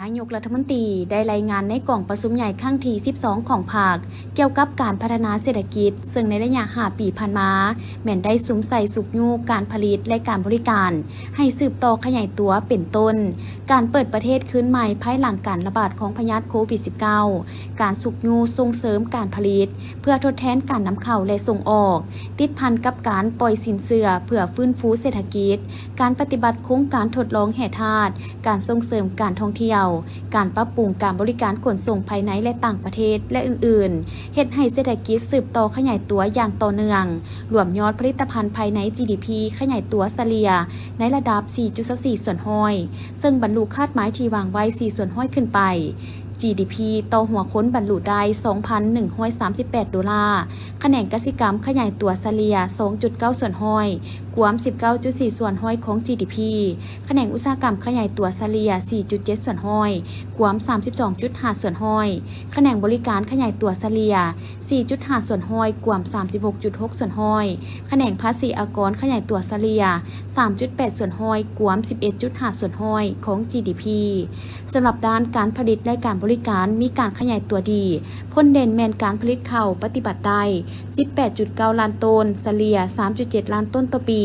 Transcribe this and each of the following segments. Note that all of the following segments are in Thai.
ายกรัฐมนตรีได้รายงานในกล่องประชุมใหญ่ครั้งที่ 12 ของภาคเกี่ยวกับการพัฒนาเศรษฐกิจซึ่งในระยะ5 ปีผ่านมาแม่นได้สุมใส่สุกยูการผลิตและการบริการให้สืบต่อขยายตัวเป็นต้นการเปิดประเทศขึ้นใหม่ภายหลังการระบาดของพยาธิโควิด -19 การสุกยูส่งเสริมการผลิตเพื่อทดแทนการนำเข้าและส่งออกติดพันกับการปล่อยสินเชื่อเพื่อฟื้นฟูเศรษฐกิจการปฏิบัติโครงการทดลองแห่ธาตุการส่งเสริมการท่องเที่ยวการปรับปรุงการบริการขนส่งภายในและต่างประเทศและอื่นๆเฮ็ดให้เศรษฐกิจสืบต่อขยายตัวอย่างต่อเนื่องรวมยอดผลิตภัณฑ์ภายใน GDP ขยายตัวเฉลี่ยในระดับ 4.24 ส่วนห้อยซึ่งบรรลุคาดหมายที่วางไว้ 4 ส่วนห้อยขึ้นไปGDP ต่อหัวคนบรรลุได้ 2,138 ดอลลาร์คะแนนกสิกรรมขยายตัวเฉลี่ย 2.9 ส่วนห้อยกวม 19.4 ส่วนห้อยของ GDP คะแนนอุตสาหกรรมขยายตัวเฉลี่ย 4.7 ส่วนห้อยกวม 32.5 ส่วนห้อยคะแนนบริการขยายตัวเฉลี่ย 4.5 ส่วนห้อยกวม 36.6 ส่วนห้อยคะแนนภาษีอากรขยายตัวเฉลี่ย 3.8 ส่วนห้อยกวม 11.5 ส่วนห้อยของ GDP สำหรับด้านการผลิตและการบริการมีการขยายตัวดีพ้นเด่นแมนการผลิตข้าวปฏิบัติได้ 18.9 ล้านต้นเฉลี่ย 3.7 ล้านต้นต่อปี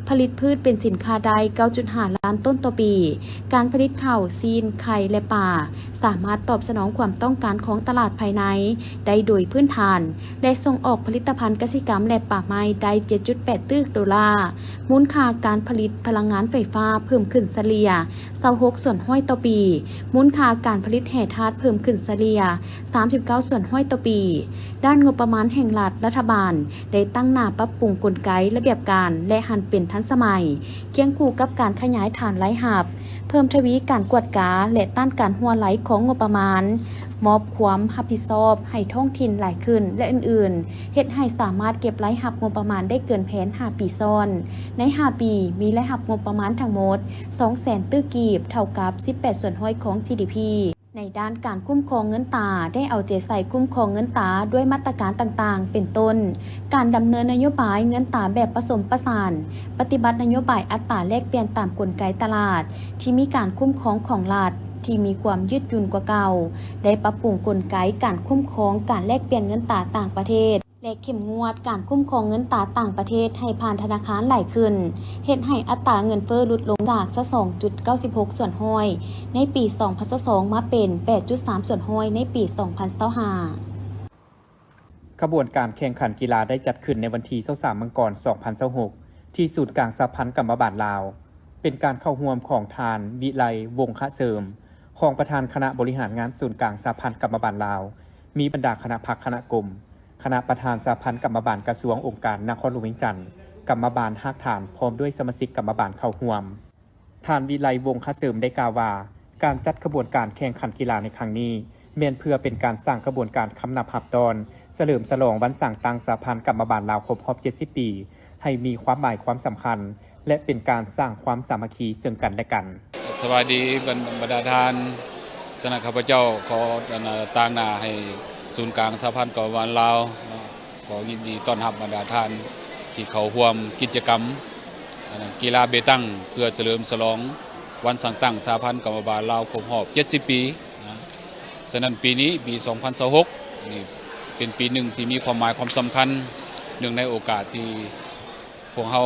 ผลิตพืชเป็นสินค้าได้ 9.5 ล้านต้นต่อปีการผลิตข้าวซีนไข่และปลาสามารถตอบสนองความต้องการของตลาดภายในได้โดยพื้นฐานและส่งออกผลิตภัณฑ์กสิกรรมและป่าไม้ได้ 7.8 ตึกดอลลาร์มูลค่าการผลิตพลังงานไฟฟ้าเพิ่มขึ้นเฉลี่ย 26 ส่วนห้อยต่อปีมูลค่าการผลิตแห่ธาตุเพิ่มขึ้นเฉลี่ย 39 ส่วนห้อยต่อปีด้านงบประมาณแห่งรัฐบาลได้ตั้งหน้าปรับปรุงกลไกระเบียบการและหันเป็นทันสมัยเคียงคู่กับการขยายฐานไหลหับเพิ่มทวีการกวดกาและต้านการหัวไหลของงบประมาณมอบความรับผิดชอบให้ท้องถิ่นหลายขึ้นและอื่นๆเฮ็ดให้สามารถเก็บไหลหับงบประมาณได้เกินแผน5 ปีซ้อนใน5 ปีมีไหลหับงบประมาณทั้งหมด 200,000 ตื้อกีบเท่ากับ 18 ส่วนห้อยของ GDPในด้านการคุ้มครองเงินตราได้เอาใจใส่คุ้มครองเงินตราด้วยมาตรการต่างๆเป็นต้นการดำเนินนโยบายเงินตราแบบผสมผสานปฏิบัตินโยบายอัตราแลกเปลี่ยนตามกลไกตลาดที่มีการคุ้มครองของรัฐที่มีความยืดหยุ่นกว่าเก่าได้ปรับปรุงกลไกการคุ้มครองการแลกเปลี่ยนเงินตราต่างประเทศและเข้มงวดการคุ้มครองเงินตราต่างประเทศให้ผ่านธนาคารหลายขึ้นเฮ็ดให้อัตราเงินเฟ้อลดลงจาก 2.96 ส่วนห้อยในปี 2022 มาเป็น 8.3 ส่วนห้อยในปี 2025 ขบวนการแข่งขันกีฬาได้จัดขึ้นในวันที่ 23 มังกร 2026 ที่ศูนย์กลางสหพันธ์กรรมบาลลาวเป็นการเข้าร่วมของทานวิไลวงศ์คะเสริมของประธานคณะบริหารงานศูนย์กลางสหพันธ์กรรมบาลลาวมีบรรดาคณะพรรคคณะกรมคณะประธานสหพันธ์กรรมบาลกระทรวงองค์การนครหลวงเวียงจันทน์กรรมบาลภาคฐานพร้อมด้วยสมาชิกกรรมบาลเข้าร่วมทานวิไลวงศ์คะเสริมได้กล่าวว่าการจัดขบวนการแข่งขันกีฬาในครั้งนี้แม้นเพื่อเป็นการสร้างกระบวนการคำนับหับตอนเฉลิมฉลองวันสร้างตั้งสหพันธ์กรรมบาลลาวครบรอบ 70 ปีให้มีความหมายความสำคัญและเป็นการสร้างความสามัคคีซึ่งกันและกันสวัสดีบรรดาท่านคณะข้าพเจ้าขอตั้งหน้าให้ศูนย์กลางสหพันธ์กรรมบาลลาวขอยินดีต้อนรับบรรดาท่านที่เข้าร่วมกิจกรรมกีฬาเบตังเพื่อเฉลิมฉลองวันสร้างตั้งสหพันธ์กรรมบาลลาวครบรอบ 70 ปีฉะนั้นปีนี้ปี 2026 นี่เป็นปีหนึ่งที่มีความหมายความสำคัญหนึ่งในโอกาสที่พวกเรา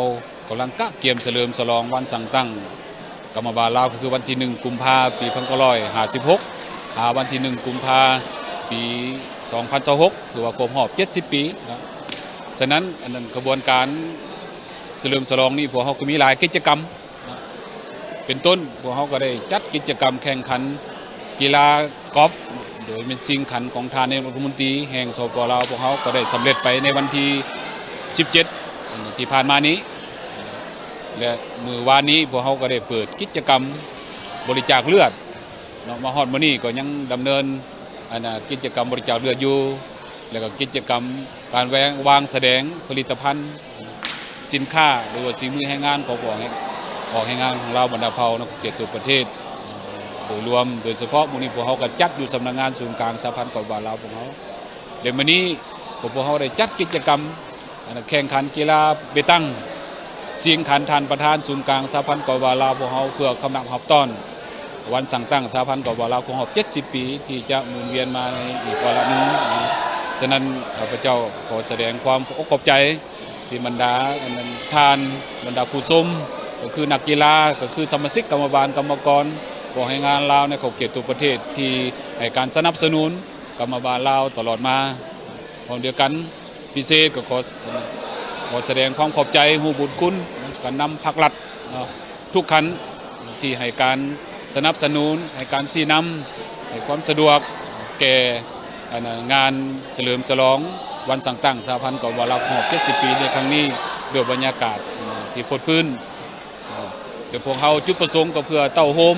กำลังกะเกียมเฉลิมฉลองวันสร้างตั้งกรรมบาลลาวก็คือวันที่1 กุมภาพันธ์ ปี 1956 วันที่1 กุมภาพันธ์ ปี 2026 ถือว่าครบรอบ 70 ปีนะฉะนั้นอันนั้นกระบวนการเฉลิมฉลองนี้พวกเราก็มีหลายกิจกรรมนะเป็นต้นพวกเราก็ได้จัดกิจกรรมแข่งขันกีฬากอล์ฟโดยเป็นสิ่งขันของทานนายกรัฐมนตรีแห่งสปป.ลาวพวกเขาก็ได้สำเร็จไปในวันที่ 17 ที่ผ่านมานี้และมื้อวานนี้พวกเขาก็ได้เปิดกิจกรรมบริจาคเลือดมาฮอดมื้อนี้ก็ยังดำเนินกิจกรรมบริจาคเลือดอยู่แล้วก็กิจกรรมการวางแสดงผลิตภัณฑ์สินค้าหรือว่าสิ่งมือแรงงานของออกแรงงานของเราบรรดาเผ่านักเกียรติประเทศโดยรวมโดยเฉพาะมื้อนี้พวกเขาก็จัดอยู่สำนักงานศูนย์กลางสหพันธ์กรรมบาลลาวพวกเขาเดี๋ยวมื้อนี้พวกเขาได้จัดกิจกรรมแข่งขันกีฬาเบตังเสียงขันทันประธานศูนย์กลางสหพันธ์กรรมบาลลาวพวกเขาเพื่อคำนับหับต้อน วันสั่งตั้งสหพันธ์กบลาวครบรอบ70 ปีที่จะหมุนเวียนมาในอีกวาระหนึ่งนะฉะนั้นข้าพเจ้าขอแสดงความอกขอบใจที่บรรดาทานบรรดาผู้ชมก็คือนักกีฬาก็คือสมาชิกกรรมบาลกรรมกรผู้ให้งานลาวในขอบเขตตัวประเทศที่ให้การสนับสนุนกรรมบาลลาวตลอดมาพร้อมเดียวกันพิเศษก็ขอแสดงความขอบใจฮู้บุญคุณการนำภาครัฐทุกขันที่ให้การสนับสนุนให้การชี้นำให้ความสะดวกแก่งานเฉลิมฉลองวันสั่งตั้งสหพันธ์กบลาวครบรอบ70 ปีในครั้งนี้ด้วยบรรยากาศที่ฟดฟื้นโดยพวกเขาจุดประสงค์ก็เพื่อเต้าโฮม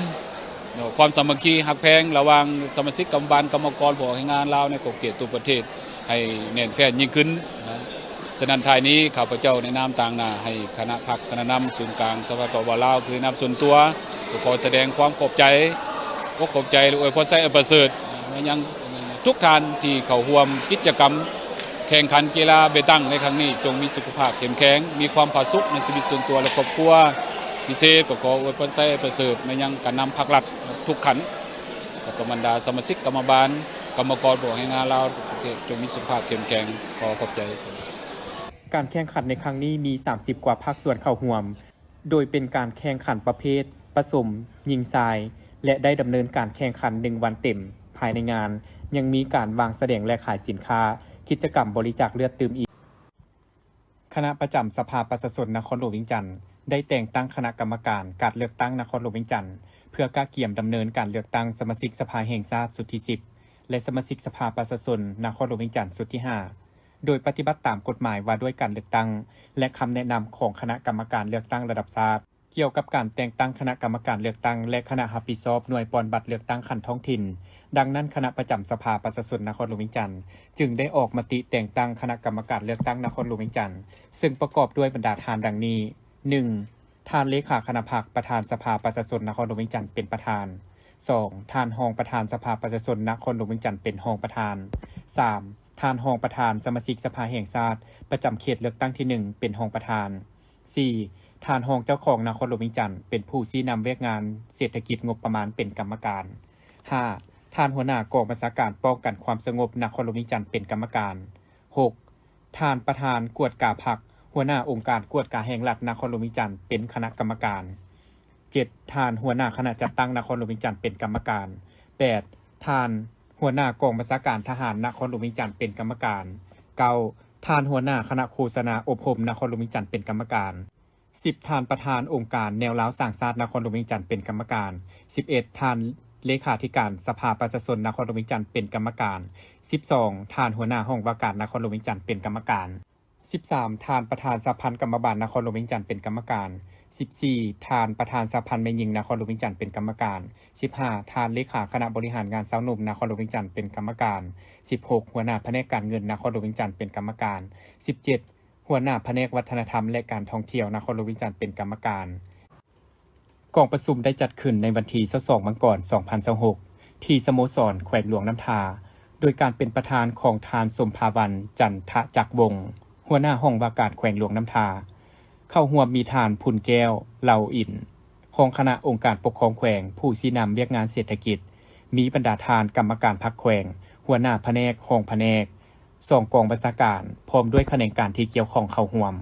ความสามัคคีหักแพงระหว่างสมาชิกกรรมบาลกรรมกรผู้ให้งานลาวในขอบเขตตัวประเทศให้แน่นแฟ้นยิ่งขึ้นฉะนั้นท้ายนี้ข้าพเจ้าในนามต่างหน้าให้คณะพรรคคณะนำศูนย์กลางสหพันธ์กบลาวคือนำส่วนตัวขอแสดงความขอบใจและอวยพรใส่ประเสริฐมายังทุกท่านที่เข้าร่วมกิจกรรมแข่งขันกีฬาเบตังในครั้งนี้จงมีสุขภาพเข้มแข็งมีความผาสุกในชีวิตส่วนตัวและครอบครัวพิเศษก็ขออวยพรใส่ประเสริฐมายังการนำภาครัฐทุกขันและก็บรรดาสมาชิกกรรมบาลกรรมกรผู้ให้งานลาวจงมีสุขภาพเข้มแข็งขอขอบใจการแข่งขันในครั้งนี้มี 30 กว่าภาคส่วนเข้าร่วม โดยเป็นการแข่งขันประเภทผสมยิงทราย และได้ดำเนินการแข่งขัน1 วันเต็ม ภายในงานยังมีการวางแสดงและขายสินค้า กิจกรรมบริจาคเลือดตื่มอีก คณะประจำสภาประชาชนนครหลวงเวียงจันทน์ได้แต่งตั้งคณะกรรมการการเลือกตั้งนครหลวงเวียงจันทน์เพื่อกะเกี่ยมดำเนินการเลือกตั้งสมาชิกสภาแห่งชาติสุดที่ 10 และสมาชิกสภาประชาชนนครหลวงเวียงจันทน์สุดที่ 5 โดยปฏิบัติตามกฎหมายว่าด้วยการเลือกตั้งและคำแนะนำของคณะกรรมการเลือกตั้งระดับชาติเกี่ยวกับการแต่งตั้งคณะกรรมการเลือกตั้งและคณะรับผิดชอบหน่วยปอนบัตรเลือกตั้งขั้นท้องถิ่นดังนั้นคณะประจำสภาประชาชนนครหลวงเวียงจันทน์จึงได้ออกมติแต่งตั้งคณะกรรมการเลือกตั้งนครหลวงเวียงจันทน์ซึ่งประกอบด้วยบรรดาทานดังนี้ 1. ท่านเลขาคณะพรรคประธานสภาประชาชนนครหลวงเวียงจันทน์เป็นประธาน 2. ท่านรองประธานสภาประชาชนนครหลวงเวียงจันทน์เป็นรองประธาน 3. ท่านรองประธานสมาชิกสภาแห่งชาติประจำเขตเลือกตั้งที่ 1 เป็นรองประธาน 4. ท่านรองเจ้าของนครหลวงเวียงจันทน์เป็นผู้ชี้นำเวียกงานเศรษฐกิจงบประมาณเป็นกรรมการ 5. ท่านหัวหน้ากองบัญชาการป้องกันความสงบนครหลวงเวียงจันทน์เป็นกรรมการ 6. ท่านประธานกวดกาพรรคหัวหน้าองค์การกวดกาแห่งรัฐนครหลวงเวียงจันทน์เป็นคณะกรรมการ 7. ท่านหัวหน้าคณะจัดตั้งนครหลวงเวียงจันทน์เป็นกรรมการ 8. ท่านหัวหน้ากองบัญชาการทหารนครหลวงเวียงจันทน์เป็นกรรมการ 9. ท่านหัวหน้าคณะโฆษณาอบรมนครหลวงเวียงจันทน์เป็นกรรมการ 10. ท่านประธานองค์การแนวร้าวสร้างชาตินครหลวงเวียงจันทน์เป็นกรรมการ 11. ท่านเลขาธิการสภาประชาชนนครหลวงเวียงจันทน์เป็นกรรมการ 12. ท่านหัวหน้าห้องว่าการนครหลวงเวียงจันทน์เป็นกรรมการ 13. ท่านประธานสภาพันธ์กรรมบาลนครหลวงเวียงจันทน์เป็นกรรมการ 14. ท่านประธานสภาพันธ์แม่หญิงนครหลวงเวียงจันทน์เป็นกรรมการ 15. ท่านเลขาคณะบริหารงานสาวหนุ่มนครหลวงเวียงจันทน์เป็นกรรมการ 16. หัวหน้าแผนกการเงินนครหลวงเวียงจันทน์เป็นกรรมการ 17. หัวหน้าแผนกวัฒนธรรมและการท่องเที่ยวนครหลวงเวียงจันทน์เป็นกรรมการกองประชุมได้จัดขึ้นในวันที่22 มังกร 2026 ที่สโมสรแขวงหลวงน้ำทาโดยการเป็นประธานของทานสมภาวันจันทะจักรวงศ์หัวหน้าห้องว่าการแขวงหลวงน้ำทาเข้าร่วมมีทานพุนแก้วเหล่าอินรองคณะองค์การปกครองแขวงผู้ชี้นำเวียกงานเศรษฐกิจมีบรรดาทานกรรมการพรรคแขวงหัวหน้าแผนกห้องแผนก2 กองบัญชาการพร้อมด้วยแขนงการที่เกี่ยวข้องเข้าร่วม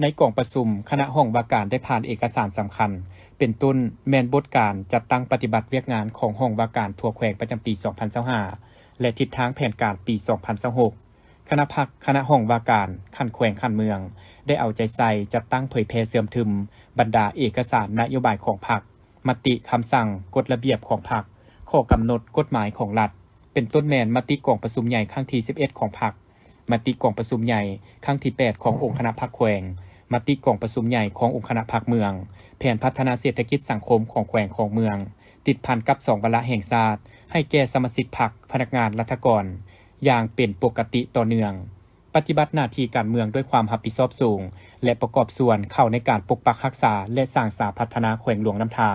ในกองประชุมคณะห้องว่าการได้ผ่านเอกสารสำคัญเป็นต้นแมนบทการจัดตั้งปฏิบัติเวียกงานของห้องว่าการทั่วแขวงประจำปี 2025 และทิศทางแผนการปี 2026 คณะพรรคคณะห้องว่าการขั้นแขวงขั้นเมืองได้เอาใจใส่จัดตั้งเผยแพร่เสื่อมทึมบรรดาเอกสารนโยบายของพรรคมติคำสั่งกฎระเบียบของพรรคข้อกำหนดกฎหมายของรัฐเป็นต้นแมนมติกองประชุมใหญ่ครั้งที่ 11 ของพรรคมติกองประชุมใหญ่ครั้งที่ 8 ขององค์คณะพรรคแขวงมติกองประชุมใหญ่ขององค์คณะพรรคเมืองแผนพัฒนาเศรษฐกิจสังคมของแขวงของเมืองติดพันกับ2วาระแห่งชาติให้แก่สมาชิกพรรคพนักงานรัฐกรอย่างเป็นปกติต่อเนื่องปฏิบัติหน้าที่การเมืองด้วยความรับผิดชอบสูงและประกอบส่วนเข้าในการปกปักรักษาและสร้างสาพัฒนาแขวงหลวงน้ำทา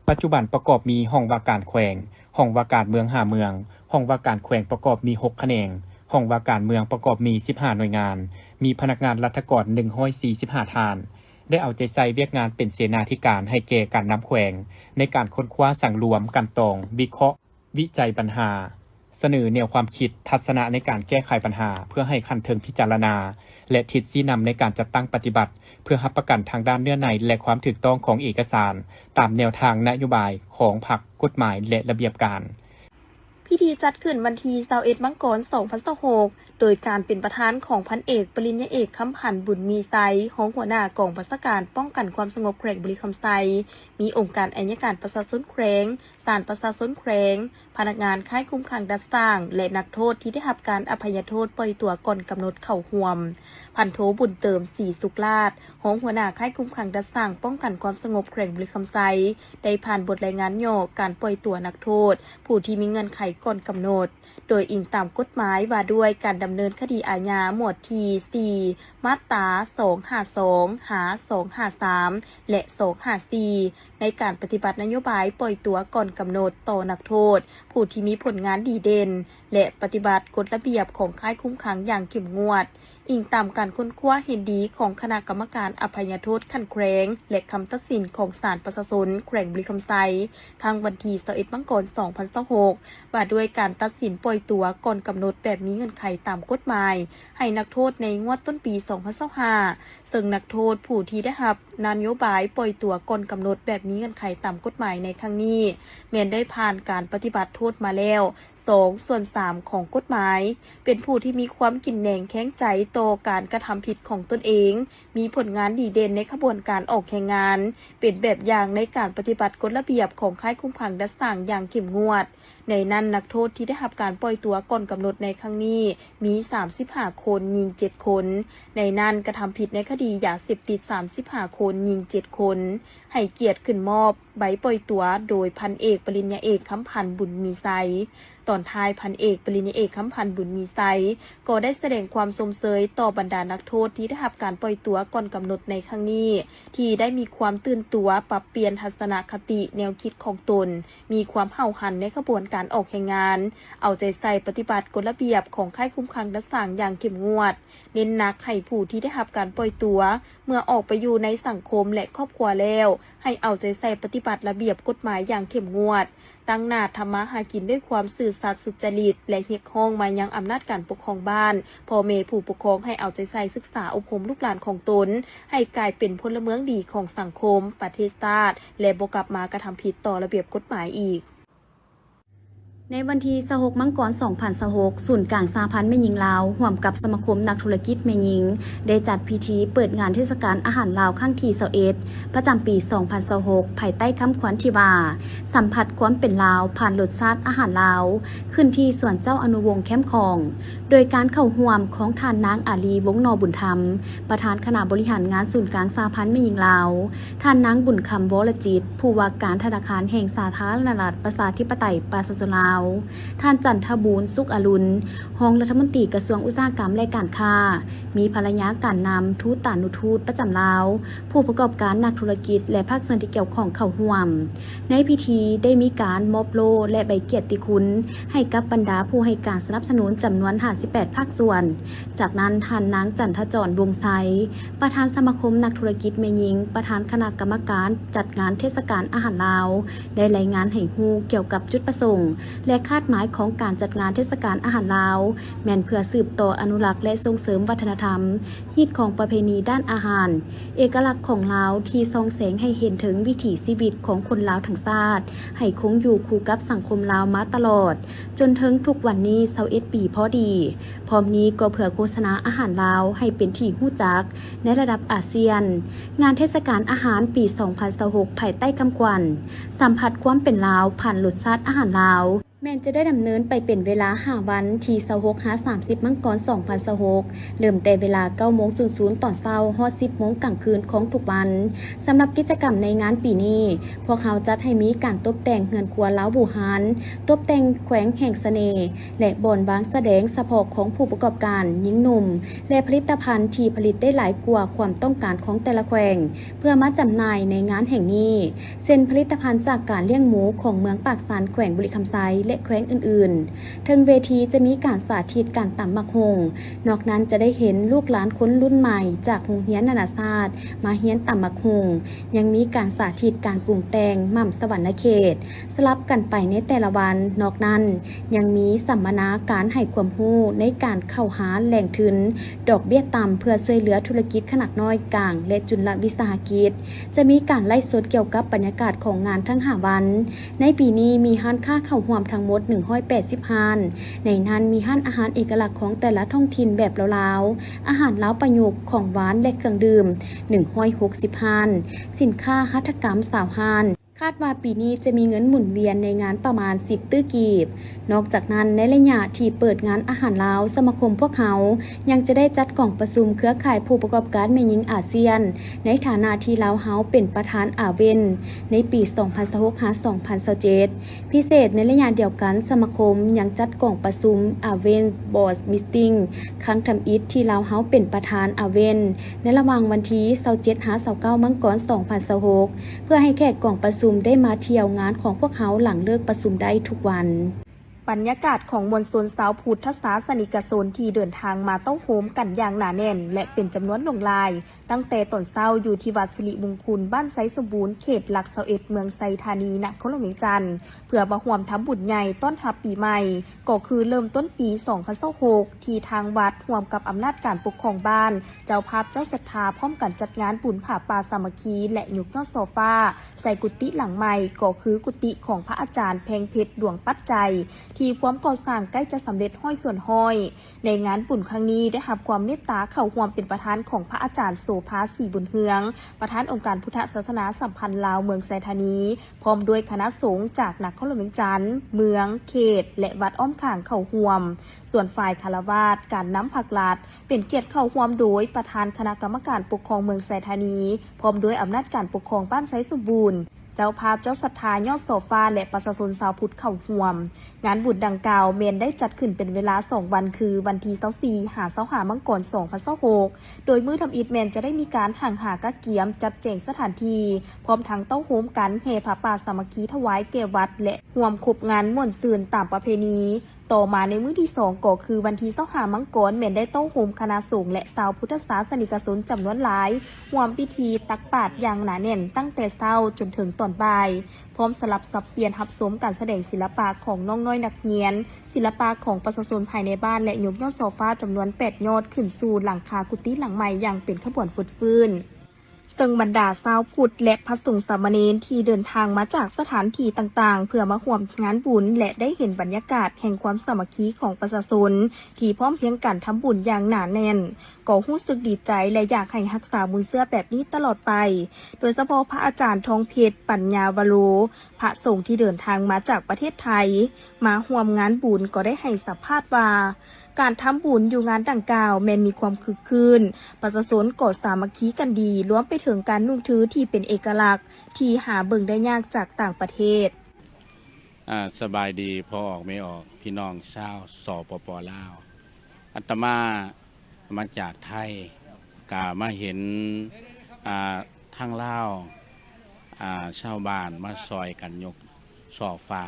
ปัจจุบันประกอบมีห้องว่าการแขวงห้องว่าการเมือง5 เมืองห้องว่าการแขวงประกอบมี6 แขนงห้องว่าการเมืองประกอบมี15 หน่วยงานมีพนักงานรัฐกร145 ทาน ได้เอาใจใส่เวียกงานเป็นเสนาธิการให้แก่การนำแขวงในการค้นคว้าสั่งรวมกันตองวิเคราะห์วิจัยปัญหาเสนอแนวความคิดทัศนะในการแก้ไขปัญหาเพื่อให้คันเทิงพิจารณาและทิศชี้นำในการจัดตั้งปฏิบัติเพื่อรับประกันทางด้านเนื้อในและความถูกต้องของเอกสารตามแนวทางนโยบายของพรรคกฎหมายและระเบียบการพิธีจัดขึ้นวันที่21 มังกร 2026 โดยการเป็นประธานของพันเอกปริญญาเอกคำพันธ์บุญมีไซรองหัวหน้ากองบัญชาการป้องกันความสงบแขวงบุรีคำไซมีองค์การอัยการประชาชนแขวงศาลประชาชนแขวงพนักงานค่ายคุ้มขังดัดสร้างและนักโทษที่ได้รับการอภัยโทษปล่อยตัวก่อนกำหนดเข้าร่วมพันโทบุญเติมศรีสุขลาภรองหัวหน้าค่ายคุ้มขังดัดสร้างป้องกันความสงบแขวงบุรีคำไซได้ผ่านบทรายงานย่อการปล่อยตัวนักโทษผู้ที่มีเงื่อนไขก่อนกำหนดโดยอิงตามกฎหมายว่าด้วยการดำเนินคดีอาญาหมวดที่ 4 มาตรา 252 หา 253 และ 254 ในการปฏิบัตินโยบายปล่อยตัวก่อนกำหนดต่อนักโทษผู้ที่มีผลงานดีเด่นและปฏิบัติกฎระเบียบของค่ายคุ้มขังอย่างเข้มงวดอิงตามการค้นคว้าเห็นดีของคณะกรรมการอภัยโทษขั้นแขวงและคำตัดสินของศาลประชาชนแขวงบุรีคำไซทางวันที่21 มังกร 2026 ว่าด้วยการตัดสินปล่อยตัวก่อนกำหนดแบบมีเงื่อนไขตามกฎหมายให้นักโทษในงวดต้นปี 2025 ซึ่งนักโทษผู้ที่ได้รับนโยบายปล่อยตัวก่อนกำหนดแบบมีเงื่อนไขตามกฎหมายในครั้งนี้แม้นได้ผ่านการปฏิบัติโทษมาแล้ว2/3 ของกฎหมายเป็นผู้ที่มีความกินแหน่งแข็งใจต่อการกระทำผิดของตนเองมีผลงานดีเด่นในขบวนการออกแข่งงานเป็นแบบอย่างในการปฏิบัติกฎระเบียบของค่ายคุ้มขังดัดสร้างอย่างเข้มงวดในนั้นนักโทษที่ได้รับการปล่อยตัวก่อนกำหนดในครั้งนี้มี35 คนยิง7 คนในนั้นกระทำผิดในคดียาเสพติด35 คนยิง7 คนให้เกียรติขึ้นมอบใบปล่อยตัวโดยพันเอกปริญญาเอกคำพันธ์บุญมีไซตอนท้ายพันเอกปริญญาเอกคำพันธ์บุญมีไซก็ได้แสดงความสมเสยต่อบรรดานักโทษที่ได้รับการปล่อยตัวก่อนกำหนดในครั้งนี้ที่ได้มีความตื่นตัวปรับเปลี่ยนทัศนคติแนวคิดของตนมีความเห่าหันในขบวนการออกแข่งงานเอาใจใส่ปฏิบัติกฎระเบียบของค่ายคุ้มขังดัดสร้างอย่างเข้มงวดเน้นหนักให้ผู้ที่ได้รับการปล่อยตัวเมื่อออกไปอยู่ในสังคมและครอบครัวแล้วให้เอาใจใส่ปฏิบัติระเบียบกฎหมายอย่างเข้มงวดตั้งหน้าทำมาหากินด้วยความซื่อสัตย์สุจริตและเรียกร้องมายังอำนาจการปกครองบ้านพ่อแม่ผู้ปกครองให้เอาใจใส่ศึกษาอบรมลูกหลานของตนให้กลายเป็นพลเมืองดีของสังคมประเทศชาติและบ่กลับมากระทำผิดต่อระเบียบกฎหมายอีกในวันที่26 มังกร 2026 ศูนย์กลางสหพันธ์แม่หญิงลาวร่วมกับสมาคมนักธุรกิจแม่หญิงได้จัดพิธีเปิดงานเทศกาลอาหารลาวครั้งที่21ประจำปี 2026 ภายใต้คำขวัญที่ว่าสัมผัสความเป็นลาวผ่านรสชาติอาหารลาวขึ้นที่สวนเจ้าอนุวงศ์แคมป์คอง โดยการเข้าร่วมของท่านนางอาลีวงศ์นอบุญธรรมประธานคณะบริหารงานศูนย์กลางสหพันธ์แม่หญิงลาวท่านนางบุญคำวรจิตผู้ว่าการธนาคารแห่งสาธารณรัฐประชาธิปไตยประชาชนลาวท่านจันทบูรณ์สุขอรุณรองรัฐมนตรีกระทรวงอุตสาหกรรมและการค้ามีภรรยาการนำทูตตานุทูตประจำลาวผู้ประกอบการนักธุรกิจและภาคส่วนที่เกี่ยวข้องเข้าร่วมในพิธีได้มีการมอบโล่และใบเกียรติคุณให้กับบรรดาผู้ให้การสนับสนุนจำนวน58ภาคส่วนจากนั้นท่านนางจันทจรวงศ์ไซประธานสมาคมนักธุรกิจแม่หญิงประธานคณะกรรมการจัดงานเทศกาลอาหารลาวได้รายงานให้ฮู้เกี่ยวกับจุดประสงค์และคาดหมายของการจัดงานเทศกาลอาหารลาวแม่นเพื่อสืบต่ออนุรักษ์และส่งเสริมวัฒนธรรมฮีตของประเพณีด้านอาหารเอกลักษณ์ของลาวที่ส่องแสงให้เห็นถึงวิถีชีวิตของคนลาวทั้งชาติให้คงอยู่คู่กับสังคมลาวมาตลอดจนถึงทุกวันนี้21 ปีพอดีพร้อมนี้ก็เพื่อโฆษณาอาหารลาวให้เป็นที่รู้จักในระดับอาเซียนงานเทศกาลอาหารปี 2026 ภายใต้คำขวัญสัมผัสความเป็นลาวผ่านรสชาติอาหารลาวแม้นจะได้ดำเนินไปเป็นเวลา5 วันที่26-30 มังกร 2026 เริ่มแต่เวลา 9:00 ตอนเช้าฮอด 10 โมงกลางคืนของทุกวันสำหรับกิจกรรมในงานปีนี้พวกเขาจัดให้มีการตกแต่งเฮือนครัวลาวบูฮานตกแต่งแขวงแห่งเสน่ห์และบ่อนวางแสดงเฉพาะของผู้ประกอบการหญิงหนุ่มและผลิตภัณฑ์ที่ผลิตได้หลายกว่าความต้องการของแต่ละแขวงเพื่อมาจำหน่ายในงานแห่งนี้เช่นผลิตภัณฑ์จากการเลี้ยงหมูของเมืองปากซานแขวงบุรีคำไซและ และแขวงอื่นๆทั้งเวทีจะมีการสาธิตการตำมักฮงนอกนั้นจะได้เห็นลูกหลานคนรุ่นใหม่จากโรงเรียนนานาชาติมาเฮียนตำมักฮงยังมีการสาธิตการปรุงแต่งหม่ำสวรรณเขตสลับกันไปในแต่ละวันนอกนั้นยังมีสัมมนาการให้ความรู้ในการเข้าหาแหล่งทุนดอกเบี้ยต่ำเพื่อช่วยเหลือธุรกิจขนาดน้อยกลางและจุลวิสาหกิจจะมีการไล่สดเกี่ยวกับบรรยากาศของงานทั้ง5วันในปีนี้มีห้านค่าเข้าร่วมทั้งหมด180ห้านในนั้นมีห้านอาหารเอกลักษณ์ของแต่ละท้องถิ่นแบบลาวๆอาหารลาวประยุกต์ของหวานและเครื่องดื่ม160ห้านสินค้าหัตถกรรม20ห้านคาดว่าปีนี้จะมีเงินหมุนเวียนในงานประมาณ10ตื้อกีบนอกจากนั้นในระยะที่เปิดงานอาหารลาวสมาคมพวกเขายังจะได้จัดกล่องประชุมเครือข่ายผู้ประกอบการแม่หญิงอาเซียนในฐานะที่ลาวเฮาเป็นประธานอาเวนในปี 2026-2027 พิเศษในระยะเดียวกันสมาคมยังจัดกล่องประชุมอาเวนบอร์ดมิสติ้งครั้งทำอิฐที่ลาวเฮาเป็นประธานอาเวนในระหว่างวันที่27-29มังกร2026เพื่อให้แขกกล่องประชุมได้มาเที่ยวงานของพวกเขาหลังเลิกประชุมได้ทุกวันบรรยากาศของมวลชนชาวพุทธศาสนิกชนที่เดินทางมาเต้าโฮมกันอย่างหนาแน่นและเป็นจำนวนหลงลายตั้งแต่ตอนเช้าอยู่ที่วัดสิริมงคลบ้านไซสมบูรณ์เขตหลัก21เมืองไซธานีนครหลวงจันทร์เพื่อมาร่วมทำบุญใหญ่ต้อนรับปีใหม่ก็คือเริ่มต้นปี2026ที่ทางวัดร่วมกับอำนาจการปกครองบ้านเจ้าภาพเจ้าศรัทธาพร้อมกันจัดงานบุญผาป่าสามัคคีและยกยอดโซฟาใส่กุฏิหลังใหม่ก็คือกุฏิของพระอาจารย์แพงเพชรดวงปัจจัยที่พร้อมก่อสร้างใกล้จะสำเร็จห้อยส่วนห้อยในงานบุญครั้งนี้ได้รับความเมตตาเข้าร่วมเป็นประธานของพระอาจารย์โสภาศรีบุญเฮืองประธานองค์การพุทธศาสนาสัมพันธ์ลาวเมืองไซธานีพร้อมด้วยคณะสงฆ์จากนครหลวงจันทร์เมืองเขตและวัดอ้อมข่างเข้าร่วมส่วนฝ่ายคารวาสการน้ำผักลาดเป็นเกียรติเข้าร่วมโดยประธานคณะกรรมการปกครองเมืองไซธานีพร้อมด้วยอำนาจการปกครองบ้านไซสมบูรณ์เจ้าภาพเจ้าศรัทธายอดโซฟาและประชาชนชาวพุทธเข้าร่วมงานบุญดังกล่าวเมนได้จัดขึ้นเป็นเวลา2วันคือวันที่24-25มังกร2026โดยมื้อทำอิฐเมนจะได้มีการห่างหากะเกียมจัดแจงสถานที่พร้อมทั้งเต้าโฮมกันเฮพระป่าสามัคคีถวายแก่วัดและร่วมคบงานม่วนซื่นตามประเพณีต่อมาในมื้อที่2ก็คือวันที่25มังกรเมนได้เต้าโฮมคณะสงฆ์และชาวพุทธศาสนิกชนจำนวนหลายร่วมพิธีตักบาตรอย่างหนาแน่นตั้งแต่เช้าจนถึงตอนบ่ายพร้อมสลับสับเปลี่ยนรับชมการแสดงศิลปะของน้องน้อยนักเรียนศิลปะของประชาชนภายในบ้านและยกยอดโซฟาจำนวน8ยอดขึ้นสู่หลังคากุฏิหลังใหม่อย่างเป็นขบวนฟุดฟื้นซึ่งบรรดาชาวพุทธและพระสงฆ์สามเณรที่เดินทางมาจากสถานที่ต่างๆเพื่อมาร่วมงานบุญและได้เห็นบรรยากาศแห่งความสามัคคีของประชาชนที่พร้อมเพรียงกันทำบุญอย่างหนาแน่นก็รู้สึกดีใจและอยากให้รักษาบุญเสื้อแบบนี้ตลอดไปโดยเฉพาะพระอาจารย์ทองเพชรปัญญาวโรพระสงฆ์ที่เดินทางมาจากประเทศไทยมาร่วมงานบุญก็ได้ให้สัมภาษณ์ว่าการทำบุญอยู่งานดังกล่าวแม้มีความคึกคืนประชาชนก็สามัคคีกันดีรวมไปถึงการนุ่งถือที่เป็นเอกลักษณ์ที่หาเบิ่งได้ยากจากต่างประเทศสบายดีพอออกไม่ออกพี่น้องชาวสปป.ลาวอาตมาจากไทยกามาเห็นทางลาวชาวบ้านมาซอยกันยกช่อฟ้า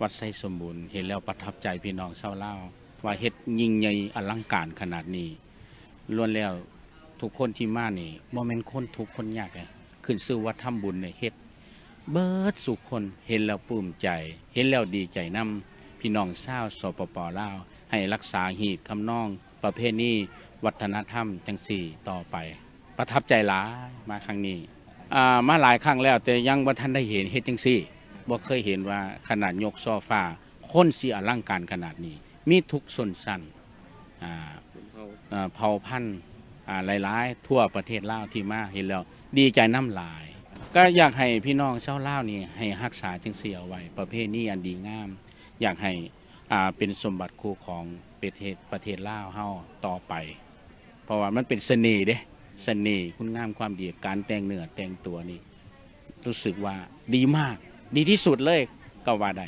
วัดไซสมบูรณ์เห็นแล้วประทับใจพี่น้องชาวลาวว่าเฮ็ดยิ่งใหญ่อลังการขนาดนี้ล้วนแล้วทุกคนที่มานี่บ่แม่นคนทุกคนยากเลยขึ้นชื่อว่าทำบุญในเฮ็ดเบิดสุคนเห็นแล้วปลื้มใจเห็นแล้วดีใจนำพี่น้องชาวสปป.ลาวให้รักษาหีบคำนองประเพณีวัฒนธรรมจังสี่ต่อไปประทับใจหลายมาครั้งนี้มาหลายครั้งแล้วแต่ยังบ่ทันได้เห็นเฮ็ดจังซี่บ่เคยเห็นว่าขนาดยกโซฟาคนสิอลังการขนาดนี้มีทุกชนชั้นเผ่าพันธุ์หลายๆทั่วประเทศลาวที่มาเห็นแล้วดีใจน้ำลายก็อยากให้พี่น้องชาวลาวนี่ให้รักษาจังซี่เอาไว้ประเพณีอันดีงามอยากให้เป็นสมบัติคู่ของประเทศลาวเฮาต่อไปเพราะว่ามันเป็นเสน่ห์เด้เสน่ห์คุณงามความดีการแต่งเนื้อแต่งตัวนี่รู้สึกว่าดีมากดีที่สุดเลยก็ว่าได้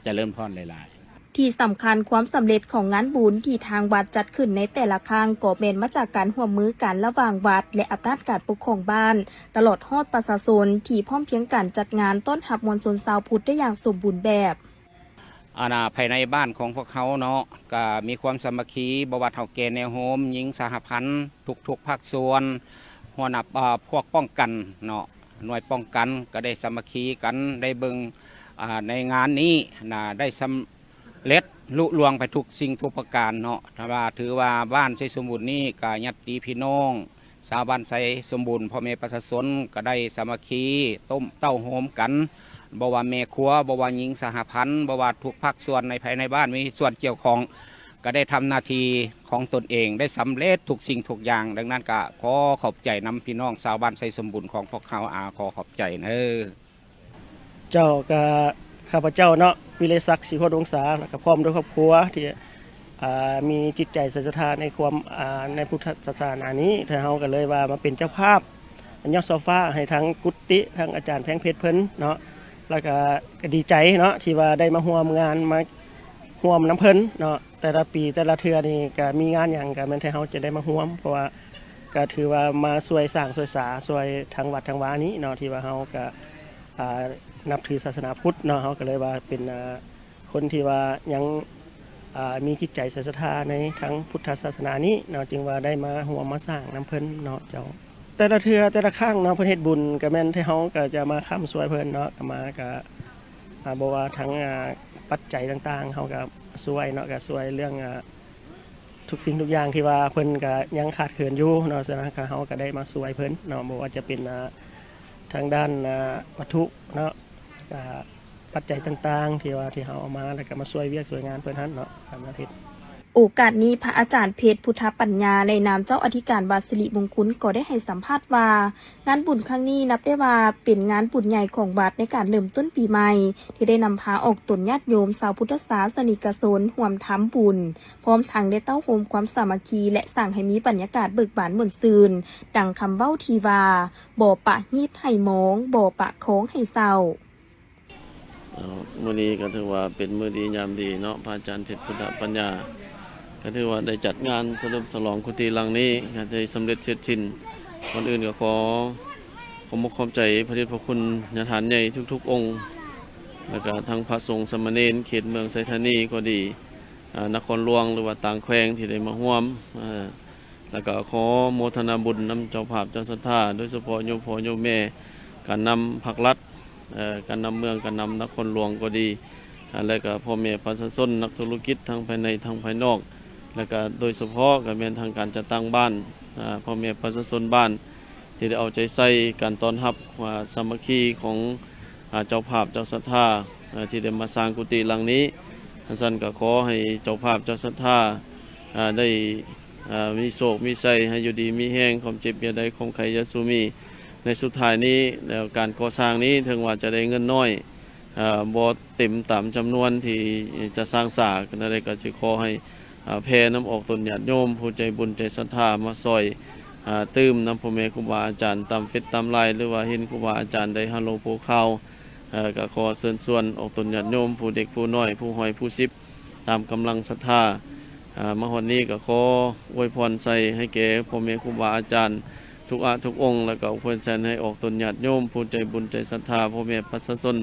จะเริ่มพรหลายๆ ที่สำคัญความสำเร็จของงานบุญที่ทางวัดจัดขึ้นในแต่ละครั้งก็เป็นมาจากการร่วมมือกันระหว่างวัดและอำนาจการปกครองบ้านตลอดฮอดประชาชนที่พร้อมเพรียงกันจัดงานต้อนรับมวลชนชาวพุทธได้อย่างสมบูรณ์แบบภายในบ้านของพวกเขาเนาะก็มีความสามัคคีบวชเฮาแก่แนวโฮมหญิงสหพันธ์ทุกภาคส่วนหัวหน้าพวกป้องกันเนาะหน่วยป้องกันก็ได้สามัคคีกันได้เบิ่งในงานนี้ได้สำเร็จลุล่วงไปทุกสิ่งทุกประการเนาะถือว่าบ้านไซสมบูรณ์นี้ก็ญาติพี่น้องชาวบ้านไซสมบูรณ์พ่อแม่ประชาชนก็ได้สามัคคีต้มเต้าโฮมกันบ่ว่าแม่ครัวบ่ว่าหญิงสหพันธ์บ่ว่าทุกภาคส่วนในภายในบ้านมีส่วนเกี่ยวข้องก็ได้ทำหน้าที่ของตนเองได้สำเร็จทุกสิ่งทุกอย่างดังนั้นก็ขอขอบใจนำพี่น้องชาวบ้านไซสมบูรณ์ของพวกเขาขอขอบใจเจ้าก็ข้าพเจ้าเนาะวิเลศักดิ์ศรีโคตรวงศาแล้วก็พร้อมด้วยครอบครัวที่มีจิตใจศรัทธาในความในพุทธศาสนานี้ทางเฮาก็เลยว่ามาเป็นเจ้าภาพยอดโซฟาให้ทั้งกุฏิทั้งอาจารย์แพงเพชรเพิ่นเนาะแล้วก็ดีใจเนาะที่ว่าได้มาร่วมงานมาร่วมน้ำเพิ่นเนาะแต่ละปีแต่ละเทื่อนี่ก็มีงานหยังก็แม่นให้เฮาจะได้มาร่วมเพราะว่าก็ถือว่ามาช่วยสร้างช่วยสาช่วยทางวัดทางวานี้เนาะที่ว่าเฮาก็นับถือศาสนาพุทธเนาะเฮาก็เลยว่าเป็นคนที่ว่ายังมีจิตใจศรัทธาในทั้งพุทธศาสนานี้เนาะจึงว่าได้มาร่วมมาสร้างน้ำเพิ่นเนาะเจ้าแต่ละเทื่อแต่ละครั้งเนาะเพิ่นเฮ็ดบุญก็แม่นที่เฮาก็จะมาค้ำช่วยเพิ่นเนาะก็มาก็บ่ว่าทั้งปัจจัยต่างๆเฮาก็ช่วยเนาะก็ช่วยเรื่องทุกสิ่งทุกอย่างที่ว่าเพิ่นก็ยังขาดเขินอยู่เนาะฉะนั้นก็เฮาก็ได้มาช่วยเพิ่นเนาะบ่ว่าจะเป็นทางด้านวัตถุเนาะปัจจัยต่างๆที่เฮาเอามาแล้วก็มาช่วยเวียกช่วยงานเพิ่นหั่นเนาะครับอาทิตย์โอกาสนี้พระอาจารย์เพชรพุทธปัญญาในนามเจ้าอธิการวัดสิริมงคลก็ได้ให้สัมภาษณ์ว่างานบุญครั้งนี้นับได้ว่าเป็นงานบุญใหญ่ของวัดในการเริ่มต้นปีใหม่ที่ได้นำพาออกตนญาติโยมชาวพุทธศาสนิกชนร่วมทำบุญพร้อมทั้งได้เต้าโฮมความสามัคคีและสร้างให้มีบรรยากาศเบิกบานม่วนซื่นดังคำเว้าที่ว่าบ่ปะฮีดให้มองบ่ปะโค้งให้เศร้ามื้อนี้ก็ถือว่าเป็นมื้อดียามดีเนาะพระอาจารย์เพชรพุทธปัญญาก็ถือว่าได้จัดงานเฉลิมฉลองกุฏิหลังนี้ก็ได้สำเร็จเสร็จสิ้นคนอื่นก็ขอขอบใจพระเดชพระคุณญาติฐานใหญ่ทุกๆองค์แล้วก็ทั้งพระสงฆ์สามเณรเขตเมืองไซธานีก็ดีนครหลวงหรือว่าต่างแขวงที่ได้มาร่วมแล้วก็ขอโมทนาบุญนำเจ้าภาพเจ้าศรัทธาโดยเฉพาะโยมพ่อโยมแม่การนำภาครัฐการนำเมืองการนำนครหลวงก็ดีแล้วก็พ่อแม่ประชาชนนักธุรกิจทั้งภายในทั้งภายนอกแล้วก็โดยเฉพาะก็เป็นทางการจัดตั้งบ้านพ่อแม่ประชาชนบ้านที่ได้เอาใจใส่การต้อนรับสามัคคีของเจ้าภาพเจ้าศรัทธาที่ได้มาสร้างกุฏิหลังนี้ท่านสั่นก็ขอให้เจ้าภาพเจ้าศรัทธาได้มีโศกมีชัยให้อยู่ดีมีแห้งความเจ็บอย่าได้ความไข้อย่าสูมีในสุดท้ายนี้แล้วการก่อสร้างนี้ถึงว่าจะได้เงินน้อยบ่เต็มตามจำนวนที่จะสร้างสร้างนั่นก็จะขอให้แผ่น้ำออกตนญาติโยมผู้ใจบุญใจศรัทธามาซอยตื้มน้ำพ่อแม่ครูบาอาจารย์ตามเฟซตามไลน์หรือว่าเห็นครูบาอาจารย์ได้ฮัลโหลโพข่าวก็ขอเชิญชวนออกตนญาติโยมผู้เด็กผู้น้อยผู้หอยผู้ซิบตามกำลังศรัทธามหอนี้ก็ขออวยพรใจให้แก่พ่อแม่ครูบาอาจารย์ทุกองค์แล้วก็อวยพรใจให้ออกตนญาติโยมผู้ใจบุญใจศรัทธาพ่อแม่ประชาชน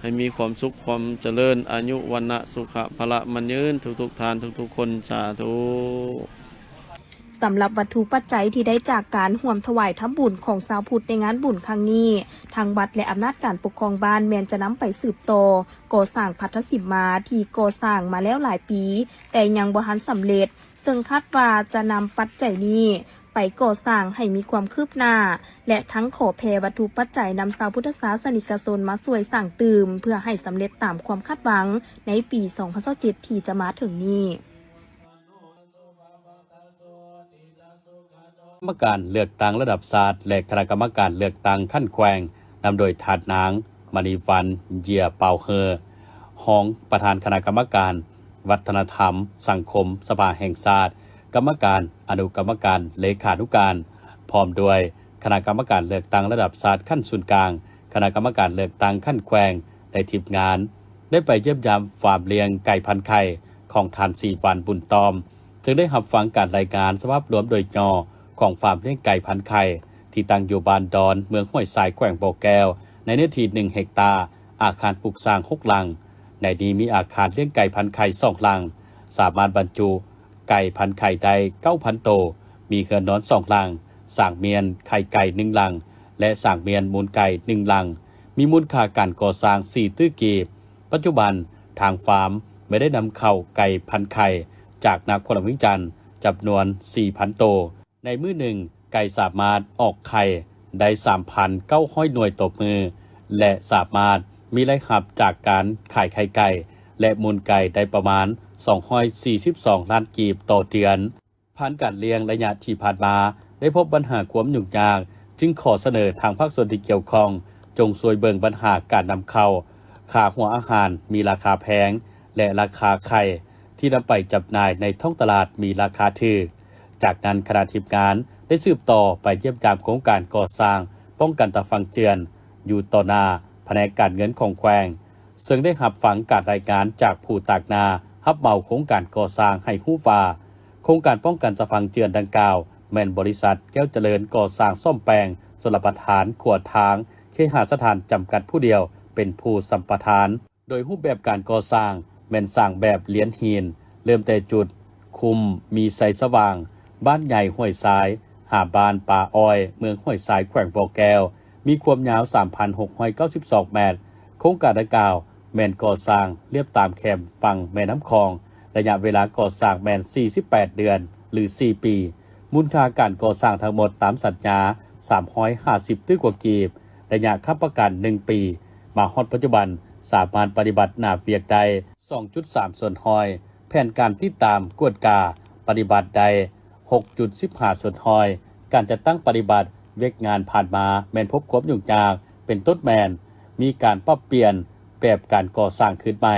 ให้มีความสุขความเจริญอายุวันนะสุขะพละมันยืนทุกทานทุกคนสาธุสำหรับวัตถุปัจจัยที่ได้จากการร่วมถวายทำบุญของชาวพุทธในงานบุญครั้งนี้ทางวัดและอำนาจการปกครองบ้านแมนจะนำไปสืบต่อก่อสร้างพัทธสิมาที่ก่อสร้างมาแล้วหลายปีแต่ยังบ่ทันสำเร็จซึ่งคาดว่าจะนำปัจจัยนี้ไปก่อสร้างให้มีความคืบหน้าและทั้งขอแผ่วัตถุปัจจัยนำชาวพุทธศาสนิกชนมาช่วยสร้างตื่มเพื่อให้สำเร็จตามความคาดหวังในปี2027ที่จะมาถึงนี้กรรมการเลือกตั้งระดับชาติและคณะกรรมการเลือกตั้งขั้นแขวงนำโดยถาดนางมณีวันเยียเปาเฮอห้องประธานคณะกรรมการวัฒนธรรมสังคมสภาแห่งชาติกรรมการอนุกรรมการเลขานุการพร้อมด้วยคณะกรรมการเลือกตั้งระดับชาติขั้นศูนย์กลางคณะกรรมการเลือกตั้งขั้นแขวงในทีมงาน ได้ไปเยี่ยมยามฟาร์มเลี้ยงไก่พันธุ์ไข่ของทานสีวันบุญตอมถึงได้รับฟังการรายงานสภาพรวมโดยยอของฟาร์มเลี้ยงไก่พันธุ์ไข่ที่ตั้งอยู่บ้านดอนเมืองห้วยทรายแขวงบ่อแก้วในเนื้อที่1เฮกตาร์อาคารปลูกสร้าง6หลังในนี้มีอาคารเลี้ยงไก่พันธุ์ไข่2หลังสามารถบรรจุไก่พันธุ์ไข่ได้ 9,000 โตวมีเรือนนอน2หลังสร้างเมียนไข่ไก่1หลังและสร้างเมียนมูลไก่1หลังมีมูลค่าการก่อสร้าง4ตื้อกีบปัจจุบันทางฟาร์มไม่ได้นำเข้าไก่พันธุ์ไข่จากนักพลวิจันทร์จำนวน 4,000 โตวในมื้อหนึ่งไก่สามารถออกไข่ได้ 3,900 หน่วยต่อมือและสามารถมีรายรับจากการขายไข่ไก่และมูลไก่ได้ประมาณ242ล้านกีบต่อเดือนผ่านการเลี้ยงระยะที่ผ่านมาได้พบปัญหาความยุ่งยากจึงขอเสนอทางภาคส่วนที่เกี่ยวข้องจงช่วยเบิ่งปัญหาการนำเข้าค่าหัวอาหารมีราคาแพงและราคาไข่ที่นำไปจำหน่ายในท้องตลาดมีราคาถูกจากนั้นคณะทีมงานได้สืบต่อไปเยี่ยมยามโครงการก่อสร้างป้องกันตะฟังเจือนอยู่ต่อหน้าแผนกการเงินของแขวงซึ่งได้รับฟังการรายงานจากผู้ตากนารับเหมาโครงการก่อสร้างให้ฮู้ว่าโครงการป้องกันตะฟังเจือนดังกล่าวแม่นบริษัทแก้วเจริญก่อสร้างซ่อมแปลงชลประทานขวดทางเคหสถานจำกัดผู้เดียวเป็นผู้สัมปทานโดยรูปแบบการก่อสร้างแม่นสร้างแบบเหรียญหินเริ่มแต่จุดคุมมีไฟสว่างบ้านใหญ่ห้วยทรายหาบ้านป่าอ้อยเมืองห้วยทรายแขวงบ่อแก้วมีความยาว 3,692 เมตรโครงการดังกล่าวแม่นก่อสร้างเรียบตามแคมฝั่งแม่น้ำคลองระยะเวลาก่อสร้างแม่น48 เดือนหรือ4 ปีมูลค่าการก่อสร้างทั้งหมดตามสัญญา350 ตื้อกว่ากีบระยะค้ำประกัน1 ปีมาฮอดปัจจุบันสามารถปฏิบัติหน้าเวียกได้ 2.3 ส่วนหอยแผนการติดตามกวดกาปฏิบัติได้ 6.15 ส่วนหอยการจัดตั้งปฏิบัติเวกงานผ่านมาแม่นพบความยุ่งยากเป็นต้นแมนมีการปรับเปลี่ยนแบบการก่อสร้างขึ้นใหม่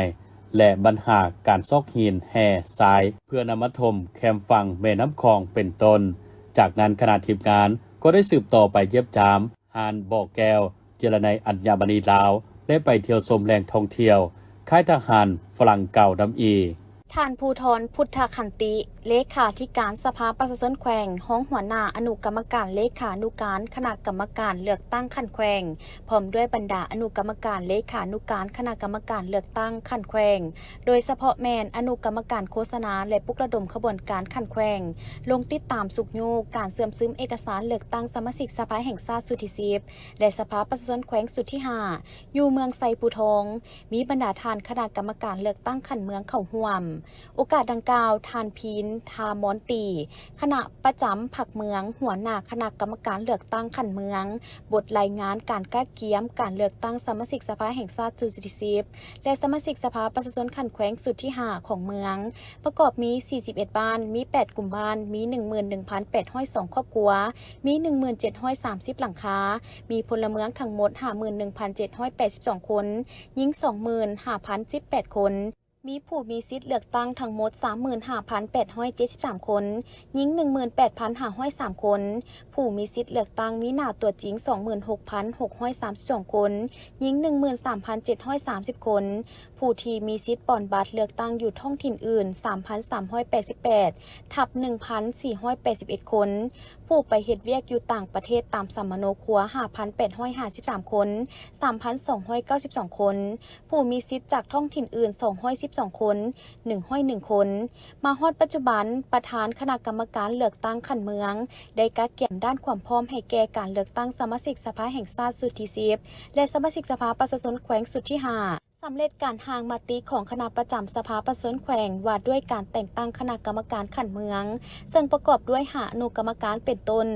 และปัญหาการซอกหินแห่ทรายเพื่อนำมาถมแคมฝั่งแม่น้ำคลองเป็นต้นจากนั้นคณะทีมงานก็ได้สืบต่อไปเยี่ยมยามหาดบ่อแก้วเจรนัยอัญญมณีลาวและไปเที่ยวชมแหล่งท่องเที่ยวค่ายทหารฝรั่งเก่าดำอี ท่านภูธรพุทธขันติเลขาธิการสภาประชาชนแขวงห้องหัวหน้าอนุกรรมการเลขานุการคณะกรรมการเลือกตั้งขั้นแขวงพร้อมด้วยบรรดาอนุกรรมการเลขานุการคณะกรรมการเลือกตั้งขั้นแขวงโดยเฉพาะแมนอนุกรรมการโฆษณาและปลุกระดมขบวนการขั้นแขวงลงติดตามสุกโยกการเสื่อมซึมเอกสารเลือกตั้งสมาชิกสภาแห่งชาติสุดที่10และสภาประชาชนแขวงสุดที่5อยู่เมืองไซปูทองมีบรรดาทานคณะกรรมการเลือกตั้งขั้นเมืองเข้าร่วมโอกาสดังกล่าวทานพีนทามอนตีคณะประจำผักเมืองหัวหน้าคณะกรรมการเลือกตั้งขันเมืองบทรายงานการก้าเกียมการเลือกตั้งสมาชิกสภาแห่งชาติสุดที่10และสมาชิกสภาประชาชนขันแขวงสุดที่5ของเมืองประกอบมี41บ้านมี8กลุ่มบ้านมี 11,802 ครอบครัวมี 1730 หลังคามีพลเมืองทั้งหมด 51,782 คนหญิง 25,018 คนมีผู้มีสิทธิ์เลือกตั้งทั้งหมด 35,873 คนหญิง 18,503 คนผู้มีสิทธิ์เลือกตั้งมีหน้าตัวจริง 26,632 คนหญิง 13,730 คนผู้ที่มีสิทธิ์ปอนบัตรเลือกตั้งอยู่ท้องถิ่นอื่น 3,388 ทับ 1,481 คนผู้ไปเฮ็ดเวียกอยู่ต่างประเทศตามสัมมโนครัว 5,853 คน 3,292 คนผู้มีสิทธิ์จากท้องถิ่นอื่น 212 คน101 คนมาฮอดปัจจุบันประธานคณะกรรมการเลือกตั้งขันเมืองได้กักเก็บด้านความพร้อมให้แก่การเลือกตั้งสมาชิกสภาแห่งชาติสุดที่10และสมาชิกสภาประชาชนแขวงสุดที่5สำเร็จการหางมติของคณะประจำสภาประชาชนแขวงว่าด้วยการแต่งตั้งคณะกรรมการขันเมืองซึ่งประกอบด้วย5อนุกรรมการเป็นต้น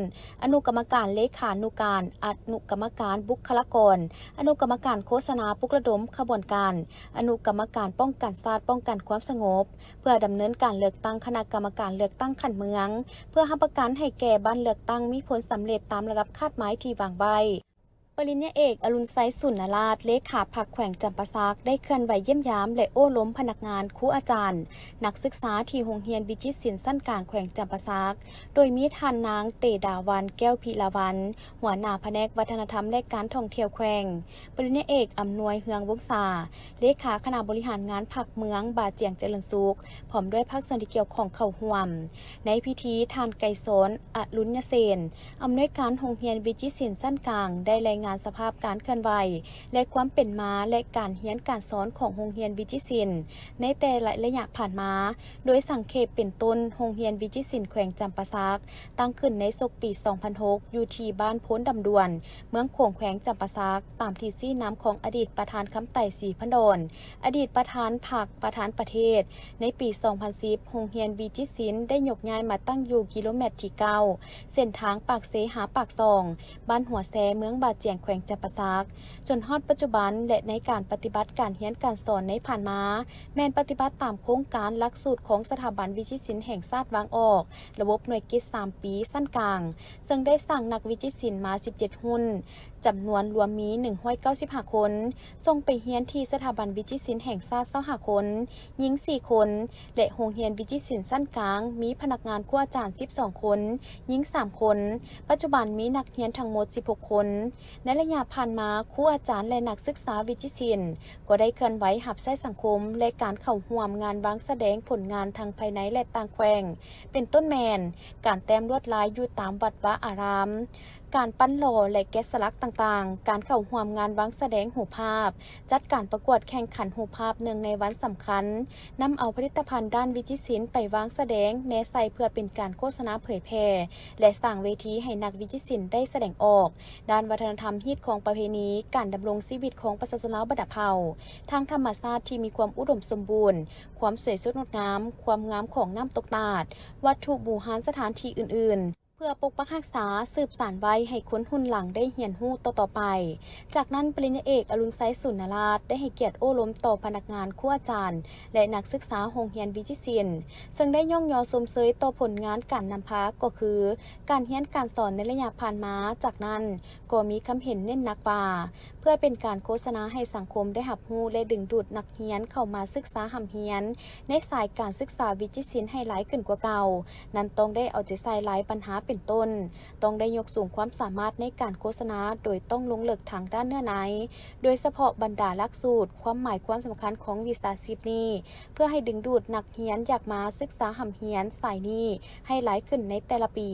อนุกรรมการเลขานุการอนุกรรมการบุคลากรอนุกรรมการโฆษณาปลุกระดมขบวนการอนุกรรมการป้องกันชาติป้องกันความสงบเพื่อดำเนินการเลือกตั้งคณะกรรมการเลือกตั้งขันเมืองเพื่อให้ประกันให้แก่บ้านเลือกตั้งมีผลสำเร็จตามระดับคาดหมายที่วางไว้ ปริญญาเอกอรุณไซสุนราชเลขาพรรคแขวงจำปาสักได้เคลื่อนไหวเยี่ยมยามและโอ้ล้มพนักงานครูอาจารย์นักศึกษาที่โรงเรียนวิจิตรศิลป์สั้นกลางแขวงจำปาสักโดยมีท่านนางเตดาวันแก้วพิลาวันหัวหน้าแผนกวัฒนธรรมและการท่องเที่ยวแขวงปริญญาเอกอำนวยเฮืองวงศาเลขาคณะบริหารงานพรรคเมืองบาเจียงเจริญสุขพร้อมด้วยภาคส่วนที่เกี่ยวข้องเข้าร่วมในพิธีท่านไกรสนอรุณเสนอำนวยการโรงเรียนวิจิตรศิลป์สั้นกลางได้รายงานสภาพการเคลื่อนไหวและความเป็นมาและการเรียนการสอนของโรงเรียนวิจิตรศิลป์ในแต่ละระยะผ่านมาโดยสังเขปเป็นต้นโรงเรียนวิจิตรศิลป์แขวงจำปาสักตั้งขึ้นในศกปี 2006 อยู่ที่บ้านโพ้นดำดวนเมืองโขงแขวงจำปาสักตามที่ซี่น้ำของอดีตประธานคำไต่ศรีพันดอนอดีตประธานพรรคประธานประเทศในปี 2010 โรงเรียนวิจิตรศิลป์ได้ยกย้ายมาตั้งอยู่กิโลเมตรที่ 9 เส้นทางปากเสหาปากซองบ้านหัวแซเมืองบาดเจียงแขวงจำปาสักจนฮอดปัจจุบันและในการปฏิบัติการเรียนการสอนในผ่านมาแม่นปฏิบัติตามโครงการหลักสูตรของสถาบันวิจิตรศิลป์แห่งชาติวางออกระบบหน่วยกิจ3 ปีสั้นกลางซึ่งได้สร้างนักวิจิตรศิลป์มา 17 หุ้นจำนวนรวมมี195 คนส่งไปเรียนที่สถาบันวิจิตรศิลป์แห่งชาติ25 คนหญิง4 คนและโรงเรียนวิจิตรศิลป์สั้นกลางมีพนักงานครูอาจารย์12 คนหญิง3 คนปัจจุบันมีนักเรียนทั้งหมด16 คนในระยะผ่านมาครูอาจารย์และนักศึกษาวิจิตรศิลป์ก็ได้เคลื่อนไหวหับใช้สังคมและการเข้าร่วมงานวางแสดงผลงานทางภายในและต่างแขวงเป็นต้นแมนการแต้มลวดลายอยู่ตามวัดวาอารามการปั้นโลและแกะสลักต่างๆการเข้าร่วมงานวางแสดงหูภาพจัดการประกวดแข่งขันหูภาพเนื่องในวันสำคัญนำเอาผลิตภัณฑ์ด้านวิจิตรศิลป์ไปวางแสดงแนใส่เพื่อเป็นการโฆษณาเผยแพร่และสร้างเวทีให้นักวิจิตรศิลป์ได้แสดงออกด้านวัฒนธรรมฮิตของประเพณีการดำรงชีวิตของประชาชนชาวบัดเผาทางธรรมชาติที่มีความอุดมสมบูรณ์ความสวยสดงดงามความงามของน้ำตกตาดวัตถุโบราณสถานที่อื่นๆเพื่อปกปักรักษาสืบสานไว้ให้คนรุ่นหลังได้เรียนรู้ต่อไปจากนั้นปริญญาเอกอรุณไซสุนราชได้ให้เกียรติโอ้ล้มต่อพนักงานครูอาจารย์และนักศึกษาโรงเรียนวิจิตรศิลป์ซึ่งได้ย่องยอชมเชยต่อผลงานการนำพาก็คือการเรียนการสอนในระยะผ่านมาจากนั้นก็มีคำเห็นเน้นหนักว่าเพื่อเป็นการโฆษณาให้สังคมได้รับรู้และดึงดูดนักเรียนเข้ามาศึกษาหำเรียนในสายการศึกษาวิจิตรศิลป์ให้หลายขึ้นกว่าเก่านั้นต้องได้เอาใจใส่หลายปัญหาเป็นต้นต้องได้ยกสูงความสามารถในการโฆษณาโดยต้องลงลึกทางด้านเนื้อในโดยเฉพาะบรรดาหลักสูตรความหมายความสำคัญของวิชาชีพนี้เพื่อให้ดึงดูดนักเรียนอยากมาศึกษาหำเรียนสายนี้ให้หลายขึ้นในแต่ละปี